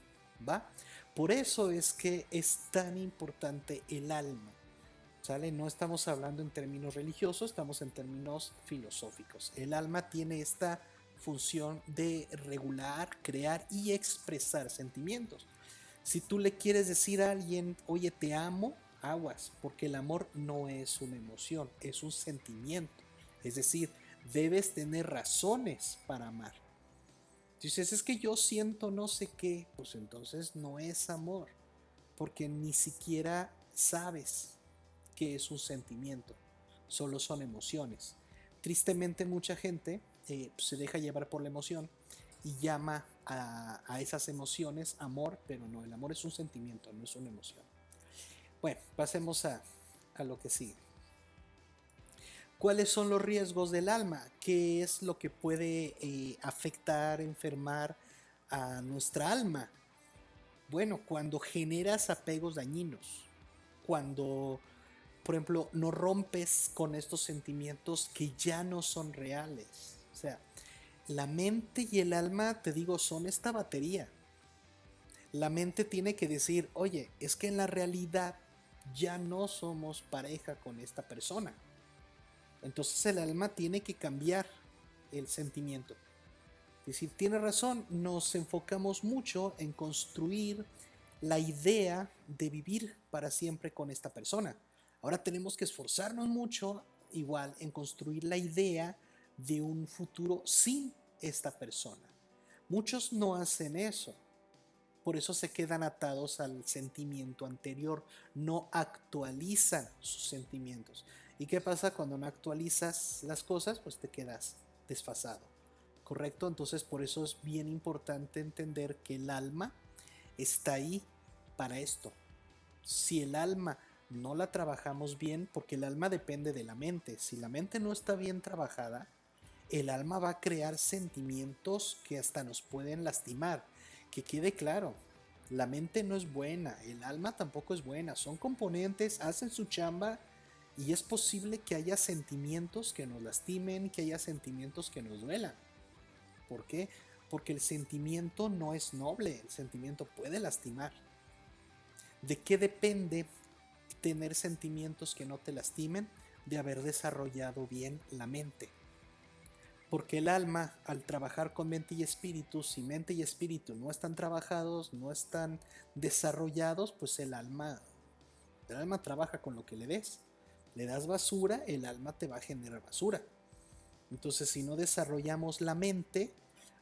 ¿va? Por eso es que es tan importante el alma, ¿sale? No estamos hablando en términos religiosos, estamos en términos filosóficos. El alma tiene esta función de regular, crear y expresar sentimientos. Si tú le quieres decir a alguien, oye, te amo, aguas, porque el amor no es una emoción, es un sentimiento. Es decir, debes tener razones para amar. Dices, es que yo siento no sé qué, pues entonces no es amor, porque ni siquiera sabes qué es un sentimiento, solo son emociones. Tristemente mucha gente se deja llevar por la emoción y llama a esas emociones amor, pero no, el amor es un sentimiento, no es una emoción. Bueno, pasemos a lo que sigue. ¿Cuáles son los riesgos del alma? ¿Qué es lo que puede afectar, enfermar a nuestra alma? Bueno, cuando generas apegos dañinos, cuando, por ejemplo, no rompes con estos sentimientos que ya no son reales. O sea, la mente y el alma, te digo, son esta batería. La mente tiene que decir, oye, es que en la realidad ya no somos pareja con esta persona. Entonces el alma tiene que cambiar el sentimiento. Es decir, tiene razón, nos enfocamos mucho en construir la idea de vivir para siempre con esta persona. Ahora tenemos que esforzarnos mucho, igual, en construir la idea de un futuro sin esta persona. Muchos no hacen eso. Por eso se quedan atados al sentimiento anterior, no actualizan sus sentimientos. ¿Y qué pasa cuando no actualizas las cosas? Pues te quedas desfasado, ¿correcto? Entonces por eso es bien importante entender que el alma está ahí para esto. Si el alma no la trabajamos bien porque el alma depende de la mente. Si la mente no está bien trabajada, el alma va a crear sentimientos que hasta nos pueden lastimar. Que quede claro, la mente no es buena, el alma tampoco es buena. Son componentes, hacen su chamba y es posible que haya sentimientos que nos lastimen, que haya sentimientos que nos duelan. ¿Por qué? Porque el sentimiento no es noble, el sentimiento puede lastimar. ¿De qué depende tener sentimientos que no te lastimen? De haber desarrollado bien la mente. Porque el alma, al trabajar con mente y espíritu, si mente y espíritu no están trabajados, no están desarrollados, pues el alma trabaja con lo que le des. Le das basura, el alma te va a generar basura. Entonces, si no desarrollamos la mente,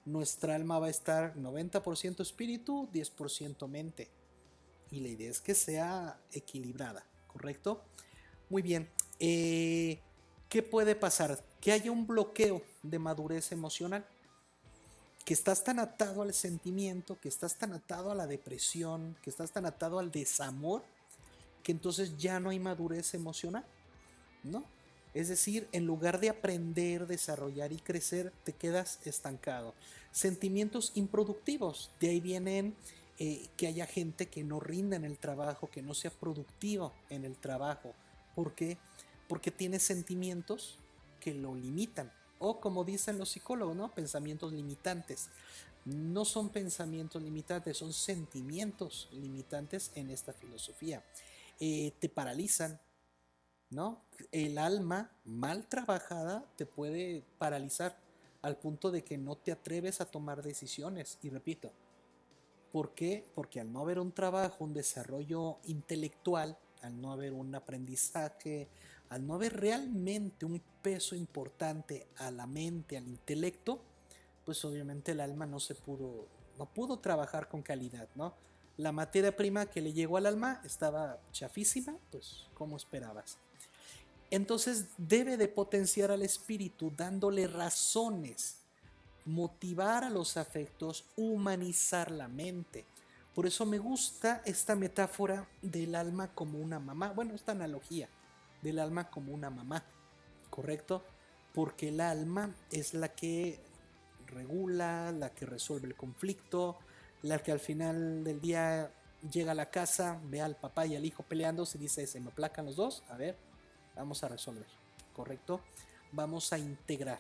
nuestra alma va a estar 90% espíritu, 10% mente. Y la idea es que sea equilibrada, ¿correcto? Muy bien. ¿Qué puede pasar? Que haya un bloqueo de madurez emocional. Que estás tan atado al sentimiento, que estás tan atado a la depresión, que estás tan atado al desamor, que entonces ya no hay madurez emocional, ¿no? Es decir, en lugar de aprender, desarrollar y crecer, te quedas estancado. Sentimientos improductivos, de ahí vienen que haya gente que no rinda en el trabajo, que no sea productivo en el trabajo. ¿Por qué? Porque tiene sentimientos que lo limitan. O como dicen los psicólogos, ¿no? Pensamientos limitantes. No son pensamientos limitantes, son sentimientos limitantes en esta filosofía. Te paralizan, ¿no? El alma mal trabajada te puede paralizar al punto de que no te atreves a tomar decisiones. Y repito, ¿por qué? Porque al no haber un trabajo, un desarrollo intelectual, al no haber un aprendizaje, al no haber realmente un peso importante a la mente, al intelecto, pues obviamente el alma no pudo trabajar con calidad, ¿no? La materia prima que le llegó al alma estaba chafísima, pues como esperabas. Entonces debe de potenciar al espíritu dándole razones, motivar a los afectos, humanizar la mente. Por eso me gusta esta metáfora del alma como una mamá, bueno, esta analogía del alma como una mamá, ¿correcto? Porque el alma es la que regula, la que resuelve el conflicto, la que al final del día llega a la casa, ve al papá y al hijo peleándose y dice, se me aplacan los dos, a ver, vamos a resolver, ¿correcto? Vamos a integrar.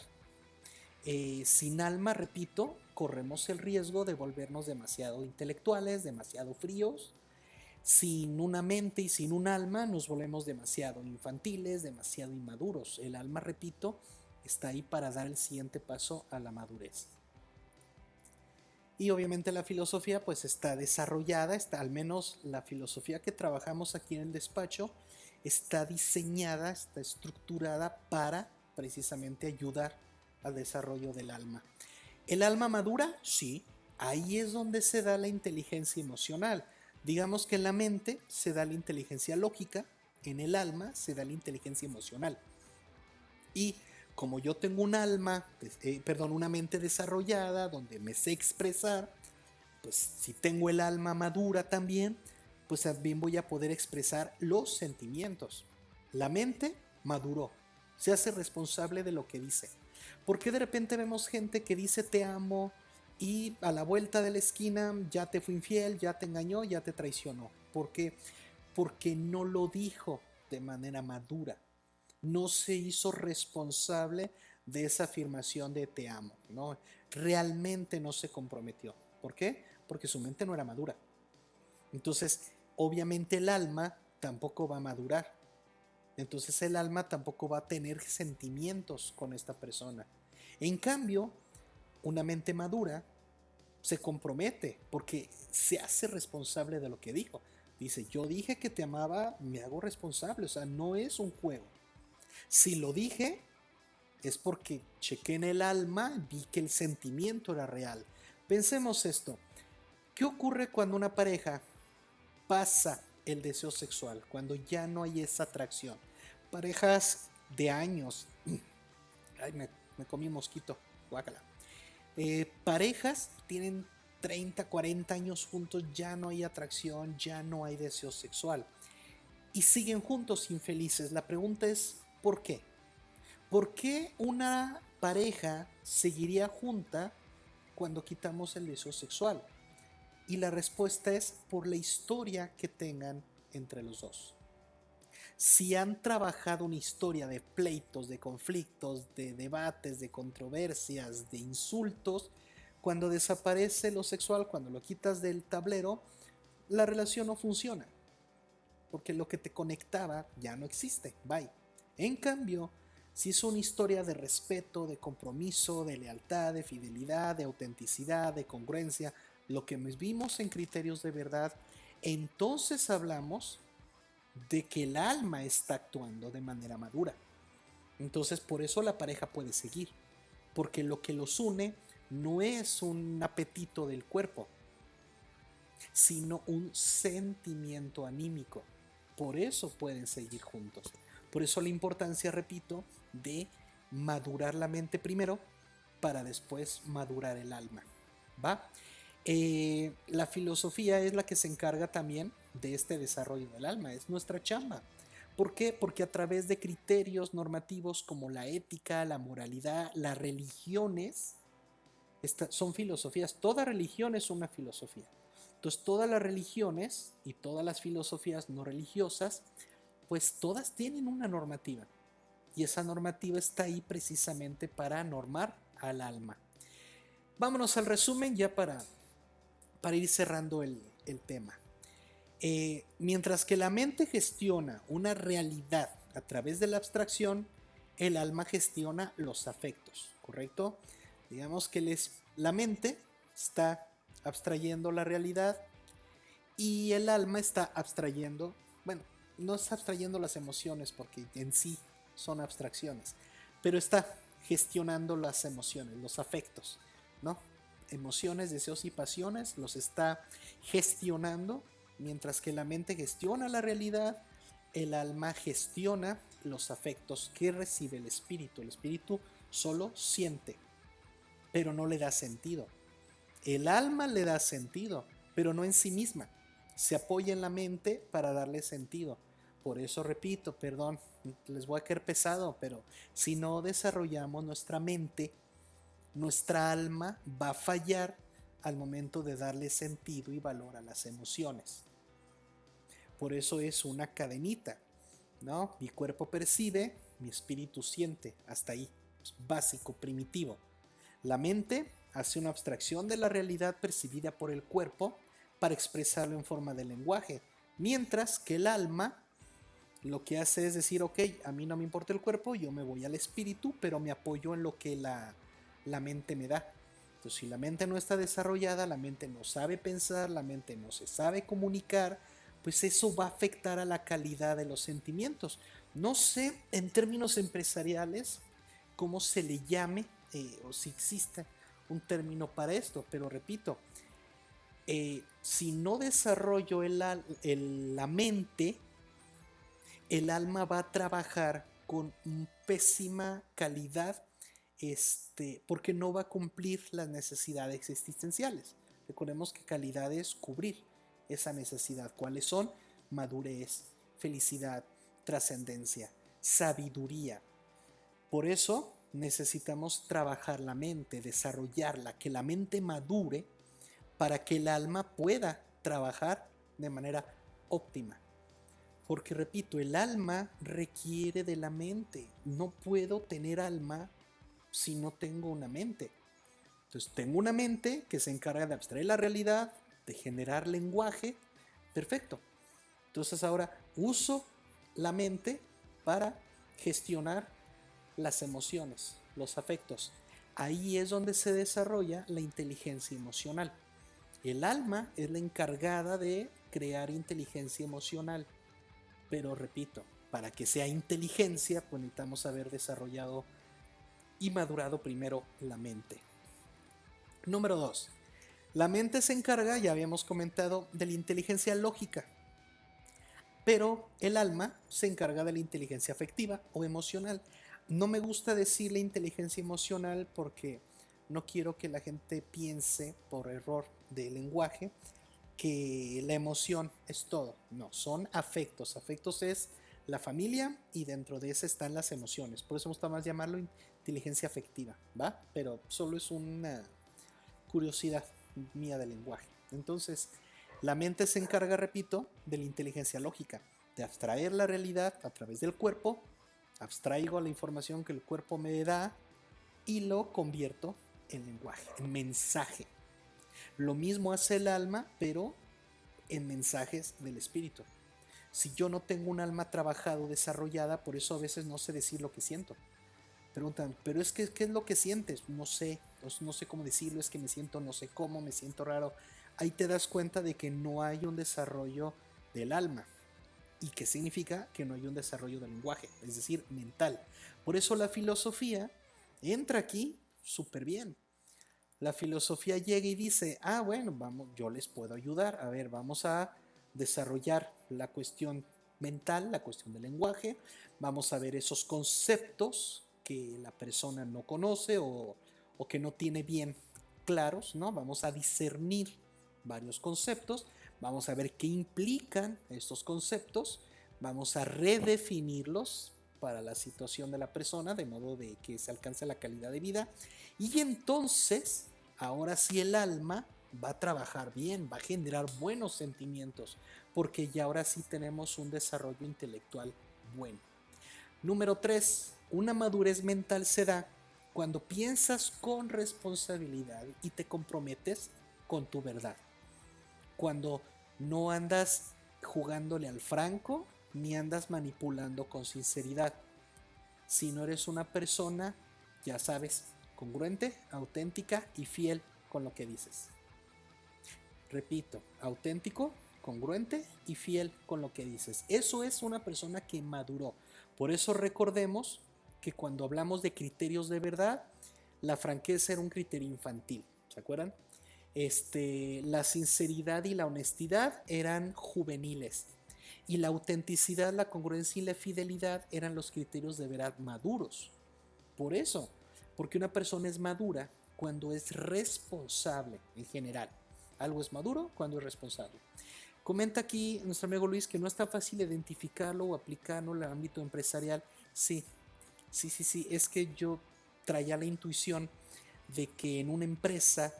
Sin alma, repito, corremos el riesgo de volvernos demasiado intelectuales, demasiado fríos. Sin una mente y sin un alma nos volvemos demasiado infantiles, demasiado inmaduros. El alma, repito, está ahí para dar el siguiente paso a la madurez. Y obviamente la filosofía pues está desarrollada, está al menos la filosofía que trabajamos aquí en el despacho, está diseñada, está estructurada para precisamente ayudar al desarrollo del alma. ¿El alma madura? Sí, ahí es donde se da la inteligencia emocional. Digamos que en la mente se da la inteligencia lógica, en el alma se da la inteligencia emocional. Y como yo tengo un alma, una mente desarrollada, donde me sé expresar, pues si tengo el alma madura también, pues también voy a poder expresar los sentimientos. La mente maduró, se hace responsable de lo que dice. ¿Por qué de repente vemos gente que dice te amo y a la vuelta de la esquina ya te fue infiel, ya te engañó, ya te traicionó? ¿Por qué? Porque no lo dijo de manera madura. No se hizo responsable de esa afirmación de te amo, ¿no? Realmente no se comprometió. ¿Por qué? Porque su mente no era madura. Entonces, obviamente el alma tampoco va a madurar. Entonces el alma tampoco va a tener sentimientos con esta persona. En cambio, una mente madura se compromete porque se hace responsable de lo que dijo. Dice, yo dije que te amaba, me hago responsable. O sea, no es un juego. Si lo dije, es porque chequé en el alma, vi que el sentimiento era real. Pensemos esto. ¿Qué ocurre cuando una pareja pasa el deseo sexual? Cuando ya no hay esa atracción. Parejas de años. Ay, me comí un mosquito. Guácala. Parejas tienen 30, 40 años juntos, ya no hay atracción, ya no hay deseo sexual. y siguen juntos infelices. La pregunta es, ¿por qué? ¿Por qué una pareja seguiría junta cuando quitamos el deseo sexual? Y la respuesta es por la historia que tengan entre los dos. Si han trabajado una historia de pleitos, de conflictos, de debates, de controversias, de insultos, cuando desaparece lo sexual, cuando lo quitas del tablero, la relación no funciona, porque lo que te conectaba ya no existe, bye. En cambio, si es una historia de respeto, de compromiso, de lealtad, de fidelidad, de autenticidad, de congruencia, lo que vimos en criterios de verdad, entonces hablamos de que el alma está actuando de manera madura. Entonces por eso la pareja puede seguir, porque lo que los une no es un apetito del cuerpo, sino un sentimiento anímico. Por eso pueden seguir juntos. Por eso la importancia, repito, de madurar la mente primero para después madurar el alma. ¿Va? La filosofía es la que se encarga también de este desarrollo del alma, es nuestra chamba. ¿Por qué? Porque a través de criterios normativos como la ética, la moralidad, las religiones, son filosofías. Toda religión es una filosofía. Entonces todas las religiones y todas las filosofías no religiosas, pues todas tienen una normativa. Y esa normativa está ahí precisamente para normar al alma. Vámonos al resumen ya para ir cerrando el tema. Mientras que la mente gestiona una realidad a través de la abstracción, el alma gestiona los afectos, ¿correcto? Digamos que la mente está abstrayendo la realidad y el alma está abstrayendo, bueno, no está abstrayendo las emociones porque en sí son abstracciones, pero está gestionando las emociones, los afectos, ¿no? Emociones, deseos y pasiones los está gestionando. Mientras que la mente gestiona la realidad, el alma gestiona los afectos que recibe el espíritu. El espíritu solo siente, pero no le da sentido. El alma le da sentido, pero no en sí misma. Se apoya en la mente para darle sentido. Por eso repito, perdón, les voy a caer pesado, pero si no desarrollamos nuestra mente, nuestra alma va a fallar al momento de darle sentido y valor a las emociones. Por eso es una cadenita, ¿no? Mi cuerpo percibe, mi espíritu siente, hasta ahí, es básico, primitivo. La mente hace una abstracción de la realidad percibida por el cuerpo para expresarlo en forma de lenguaje, mientras que el alma lo que hace es decir, ok, a mí no me importa el cuerpo, yo me voy al espíritu, pero me apoyo en lo que la mente me da. Entonces, si la mente no está desarrollada, la mente no sabe pensar, la mente no se sabe comunicar, pues eso va a afectar a la calidad de los sentimientos. No sé en términos empresariales cómo se le llame o si existe un término para esto, pero repito, si no desarrollo la mente, el alma va a trabajar con pésima calidad porque no va a cumplir las necesidades existenciales. Recordemos que calidad es cubrir esa necesidad. ¿Cuáles son? Madurez, felicidad, trascendencia, sabiduría. Por eso necesitamos trabajar la mente, desarrollarla, que la mente madure para que el alma pueda trabajar de manera óptima. Porque repito, el alma requiere de la mente. No puedo tener alma si no tengo una mente. Entonces tengo una mente que se encarga de abstraer la realidad, de generar lenguaje. Perfecto. Entonces ahora uso la mente para gestionar las emociones, los afectos. Ahí es donde se desarrolla la inteligencia emocional. El alma es la encargada de crear inteligencia emocional. Pero repito, para que sea inteligencia, pues necesitamos haber desarrollado y madurado primero la mente. Número 2. La mente se encarga, ya habíamos comentado, de la inteligencia lógica, pero el alma se encarga de la inteligencia afectiva o emocional. No me gusta decir la inteligencia emocional porque no quiero que la gente piense por error de lenguaje que la emoción es todo. No, son afectos. Afectos es la familia y dentro de esa están las emociones. Por eso me gusta más llamarlo inteligencia afectiva, ¿va? Pero solo es una curiosidad mía del lenguaje. Entonces, la mente se encarga, repito, de la inteligencia lógica, de abstraer la realidad a través del cuerpo, abstraigo la información que el cuerpo me da y lo convierto en lenguaje, en mensaje. Lo mismo hace el alma, pero en mensajes del espíritu. Si yo no tengo un alma trabajado, desarrollada, por eso a veces no sé decir lo que siento. Preguntan, pero es que, ¿qué es lo que sientes? No sé, pues no sé cómo decirlo, es que me siento no sé cómo, me siento raro. Ahí te das cuenta de que no hay un desarrollo del alma. ¿Y qué significa? Que no hay un desarrollo del lenguaje, es decir, mental. Por eso la filosofía entra aquí súper bien. La filosofía llega y dice, ah, bueno, vamos, yo les puedo ayudar. A ver, vamos a desarrollar la cuestión mental, la cuestión del lenguaje. Vamos a ver esos conceptos que la persona no conoce o que no tiene bien claros, ¿no? Vamos a discernir varios conceptos. Vamos a ver qué implican estos conceptos. Vamos a redefinirlos para la situación de la persona, de modo de que se alcance la calidad de vida. Y entonces, ahora sí el alma va a trabajar bien, va a generar buenos sentimientos, porque ya ahora sí tenemos un desarrollo intelectual bueno. Número 3, una madurez mental se da cuando piensas con responsabilidad y te comprometes con tu verdad. Cuando no andas jugándole al franco ni andas manipulando con sinceridad. Si no eres una persona, ya sabes, congruente, auténtica y fiel con lo que dices. Repito, auténtico, congruente y fiel con lo que dices. Eso es una persona que maduró. Por eso recordemos que cuando hablamos de criterios de verdad, la franqueza era un criterio infantil. ¿Se acuerdan? La sinceridad y la honestidad eran juveniles. Y la autenticidad, la congruencia y la fidelidad eran los criterios de verdad maduros. Por eso, porque una persona es madura cuando es responsable en general. Algo es maduro cuando es responsable. Comenta aquí nuestro amigo Luis que no es tan fácil identificarlo o aplicarlo en el ámbito empresarial. Sí, sí, es que yo traía la intuición de que en una empresa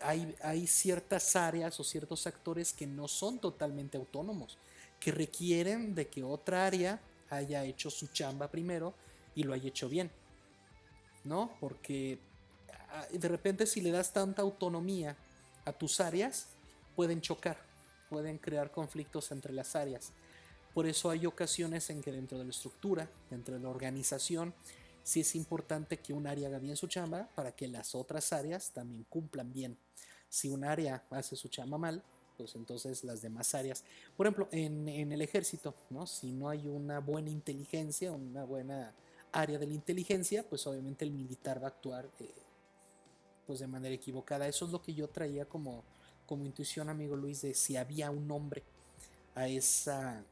hay ciertas áreas o ciertos actores que no son totalmente autónomos, que requieren de que otra área haya hecho su chamba primero y lo haya hecho bien, ¿no? Porque de repente si le das tanta autonomía a tus áreas, pueden chocar, pueden crear conflictos entre las áreas. Por eso hay ocasiones en que dentro de la estructura, dentro de la organización, sí es importante que un área haga bien su chamba para que las otras áreas también cumplan bien. Si un área hace su chamba mal, pues entonces las demás áreas, por ejemplo, en el ejército, ¿no? Si no hay una buena inteligencia, una buena área de la inteligencia, pues obviamente el militar va a actuar pues de manera equivocada. Eso es lo que yo traía como intuición, amigo Luis, de si había un nombre a esa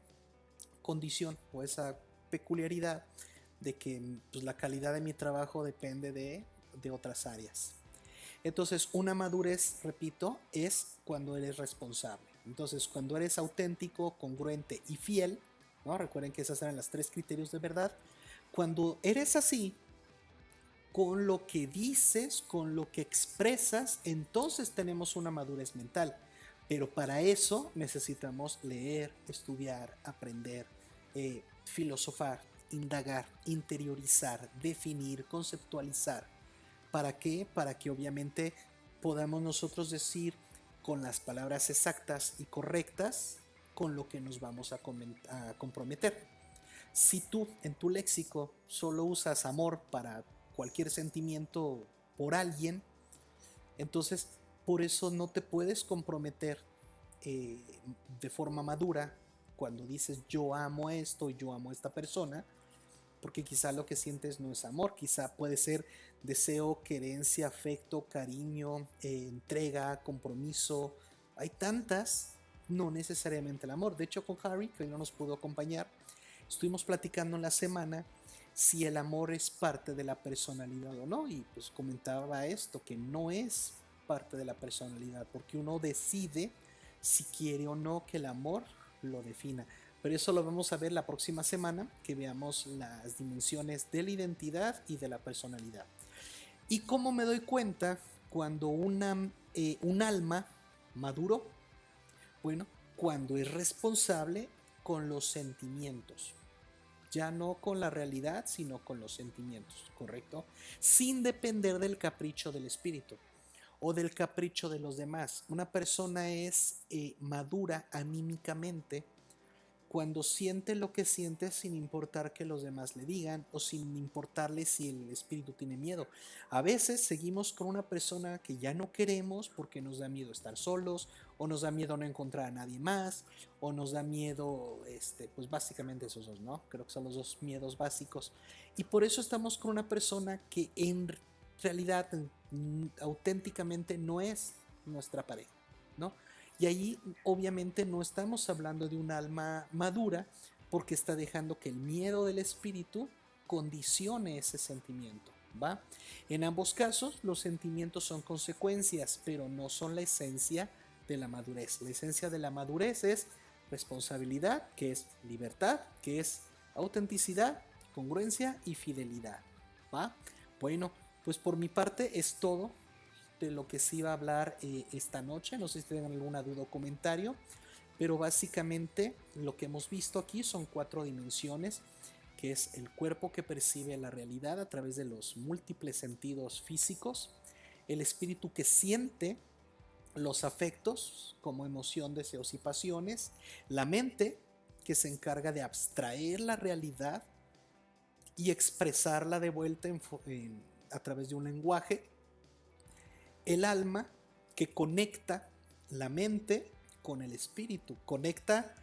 condición o esa peculiaridad de que pues, la calidad de mi trabajo depende de otras áreas. Entonces, una madurez, repito, es cuando eres responsable. Entonces, cuando eres auténtico, congruente y fiel, ¿no? Recuerden que esos eran los tres criterios de verdad. Cuando eres así, con lo que dices, con lo que expresas, entonces tenemos una madurez mental. Pero para eso necesitamos leer, estudiar, aprender, filosofar, indagar, interiorizar, definir, conceptualizar. ¿Para qué? Para que obviamente podamos nosotros decir con las palabras exactas y correctas con lo que nos vamos a comprometer. Si tú en tu léxico solo usas amor para cualquier sentimiento por alguien, entonces por eso no te puedes comprometer eh, de forma madura cuando dices yo amo esto, yo amo a esta persona, porque quizá lo que sientes no es amor, quizá puede ser deseo, querencia, afecto, cariño, entrega, compromiso. Hay tantas, no necesariamente el amor. De hecho, con Harry, que hoy no nos pudo acompañar, estuvimos platicando en la semana si el amor es parte de la personalidad o no, y pues comentaba esto, que no es parte de la personalidad, porque uno decide si quiere o no que el amor lo defina. Pero eso lo vamos a ver la próxima semana, que veamos las dimensiones de la identidad y de la personalidad. ¿Y cómo me doy cuenta cuando un alma maduro? Bueno, cuando es responsable con los sentimientos. Ya no con la realidad, sino con los sentimientos, ¿correcto? Sin depender del capricho del espíritu o del capricho de los demás. Una persona es madura anímicamente cuando siente lo que siente sin importar que los demás le digan o sin importarle si el espíritu tiene miedo. A veces seguimos con una persona que ya no queremos porque nos da miedo estar solos o nos da miedo no encontrar a nadie más o nos da miedo, pues básicamente esos dos, ¿no? Creo que son los dos miedos básicos. Y por eso estamos con una persona que en realidad auténticamente no es nuestra pareja, ¿no? Y ahí obviamente no estamos hablando de un alma madura porque está dejando que el miedo del espíritu condicione ese sentimiento, ¿va? En ambos casos los sentimientos son consecuencias, pero no son la esencia de la madurez. La esencia de la madurez es responsabilidad, que es libertad, que es autenticidad, congruencia y fidelidad, ¿va? Bueno, pues por mi parte es todo de lo que se iba a hablar esta noche. No sé si tienen alguna duda o comentario, pero básicamente lo que hemos visto aquí son 4 dimensiones, que es el cuerpo que percibe la realidad a través de los múltiples sentidos físicos, el espíritu que siente los afectos como emoción, deseos y pasiones, la mente que se encarga de abstraer la realidad y expresarla de vuelta a través de un lenguaje, el alma que conecta la mente con el espíritu, conecta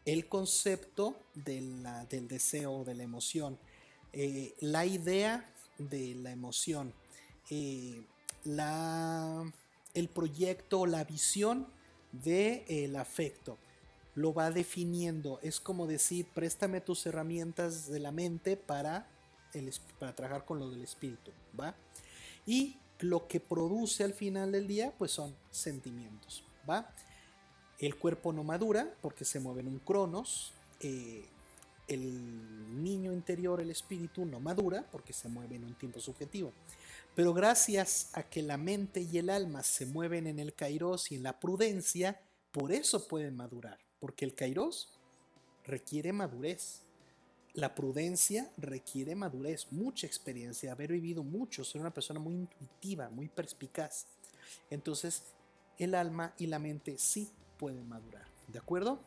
el concepto del deseo, de la emoción, la idea de la emoción, eh, el proyecto, la visión del afecto. Lo va definiendo. Es como decir, préstame tus herramientas de la mente para trabajar con lo del espíritu, ¿va? Y lo que produce al final del día pues son sentimientos, ¿va? El cuerpo no madura porque se mueve en un cronos, el niño interior, el espíritu, no madura porque se mueve en un tiempo subjetivo. Pero gracias a que la mente y el alma se mueven en el kairos y en la prudencia, por eso pueden madurar, porque el kairos requiere madurez. La prudencia requiere madurez, mucha experiencia, haber vivido mucho, ser una persona muy intuitiva, muy perspicaz. Entonces, el alma y la mente sí pueden madurar, ¿de acuerdo?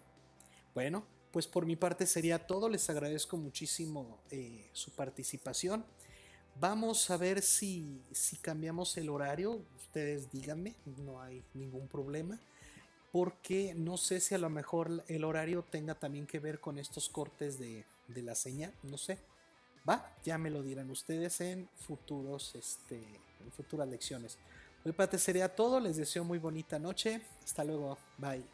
Bueno, pues por mi parte sería todo. Les agradezco muchísimo su participación. Vamos a ver si cambiamos el horario. Ustedes díganme, no hay ningún problema. Porque no sé si a lo mejor el horario tenga también que ver con estos cortes de la señal, no sé. Va, ya me lo dirán ustedes en en futuras lecciones. Hoy parte sería todo, les deseo muy bonita noche, hasta luego, bye.